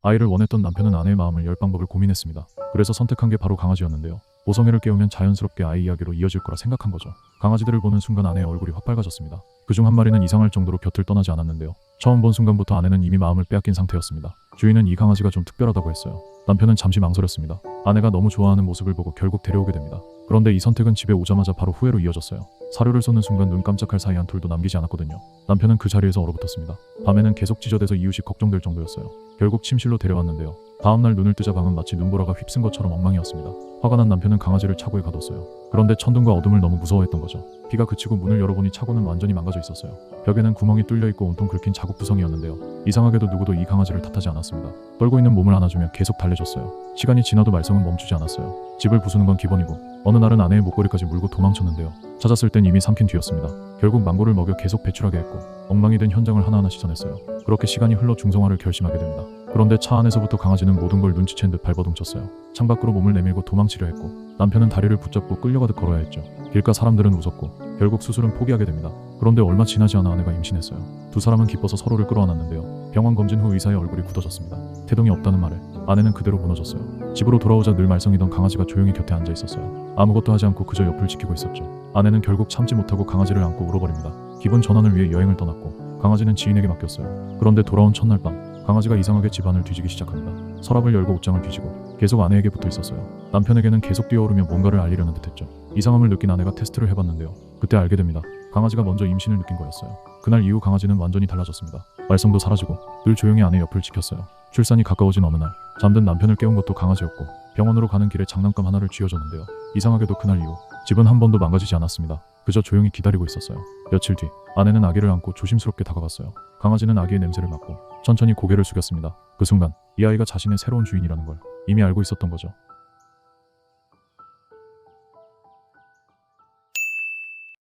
아이를 원했던 남편은 아내의 마음을 열 방법을 고민했습니다. 그래서 선택한 게 바로 강아지였는데요. 보성애를 깨우면 자연스럽게 아이 이야기로 이어질 거라 생각한 거죠. 강아지들을 보는 순간 아내의 얼굴이 확 밝아졌습니다. 그중 한 마리는 이상할 정도로 곁을 떠나지 않았는데요. 처음 본 순간부터 아내는 이미 마음을 빼앗긴 상태였습니다. 주인은 이 강아지가 좀 특별하다고 했어요. 남편은 잠시 망설였습니다. 아내가 너무 좋아하는 모습을 보고 결국 데려오게 됩니다. 그런데 이 선택은 집에 오자마자 바로 후회로 이어졌어요. 사료를 쏟는 순간 눈 깜짝할 사이 한 툴도 남기지 않았거든요. 남편은 그 자리에서 얼어붙었습니다. 밤에는 계속 찢어대서 이웃이 걱정될 정도였어요. 결국 침실로 데려왔는데요. 다음날 눈을 뜨자 방은 마치 눈보라가 휩쓴 것처럼 엉망이었습니다. 화가 난 남편은 강아지를 차고에 가뒀어요. 그런데 천둥과 어둠을 너무 무서워했던 거죠. 비가 그치고 문을 열어보니 차고는 완전히 망가져 있었어요. 벽에는 구멍이 뚫려있고 온통 긁힌 자국 구성이었는데요. 이상하게도 누구도 이 강아지를 탓하지 않았습니다. 떨고 있는 몸을 안아주며 계속 달래줬어요. 시간이 지나도 말썽은 멈추지 않았어요. 집을 부수는 건 기본이고 어느 날은 아내의 목걸이까지 물고 도망쳤는데요. 찾았을 땐 이미 삼킨 뒤였습니다. 결국 망고를 먹여 계속 배출하게 했고 엉망이 된 현장을 하나하나 씻어냈어요. 그렇게 시간이 흘러 중성화를 결심하게 됩니다. 그런데 차 안에서부터 강아지는 모든 걸 눈치챈 듯 발버둥쳤어요. 창밖으로 몸을 내밀고 도망치려 했고 남편은 다리를 붙잡고 끌려가듯 걸어야 했죠. 길가 사람들은 웃었고 결국 수술은 포기하게 됩니다. 그런데 얼마 지나지 않아 아내가 임신했어요. 두 사람은 기뻐서 서로를 끌어안았는데요. 병원 검진 후 의사의 얼굴이 굳어졌습니다. 태동이 없다는 말에 아내는 그대로 무너졌어요. 집으로 돌아오자 늘 말썽이던 강아지가 조용히 곁에 앉아 있었어요. 아무것도 하지 않고 그저 옆을 지키고 있었죠. 아내는 결국 참지 못하고 강아지를 안고 울어버립니다. 기분 전환을 위해 여행을 떠났고 강아지는 지인에게 맡겼어요. 그런데 돌아온 첫날 밤 강아지가 이상하게 집안을 뒤지기 시작합니다. 서랍을 열고 옷장을 뒤지고 계속 아내에게 붙어 있었어요. 남편에게는 계속 뛰어오르며 뭔가를 알리려는 듯했죠. 이상함을 느낀 아내가 테스트를 해봤는데요. 그때 알게 됩니다. 강아지가 먼저 임신을 느낀 거였어요. 그날 이후 강아지는 완전히 달라졌습니다. 말썽도 사라지고 늘 조용히 아내 옆을 지켰어요. 출산이 가까워진 어느 날 잠든 남편을 깨운 것도 강아지였고 병원으로 가는 길에 장난감 하나를 쥐어줬는데요. 이상하게도 그날 이후 집은 한 번도 망가지지 않았습니다. 그저 조용히 기다리고 있었어요. 며칠 뒤 아내는 아기를 안고 조심스럽게 다가갔어요. 강아지는 아기의 냄새를 맡고 천천히 고개를 숙였습니다. 그 순간 이 아이가 자신의 새로운 주인이라는 걸 이미 알고 있었던 거죠.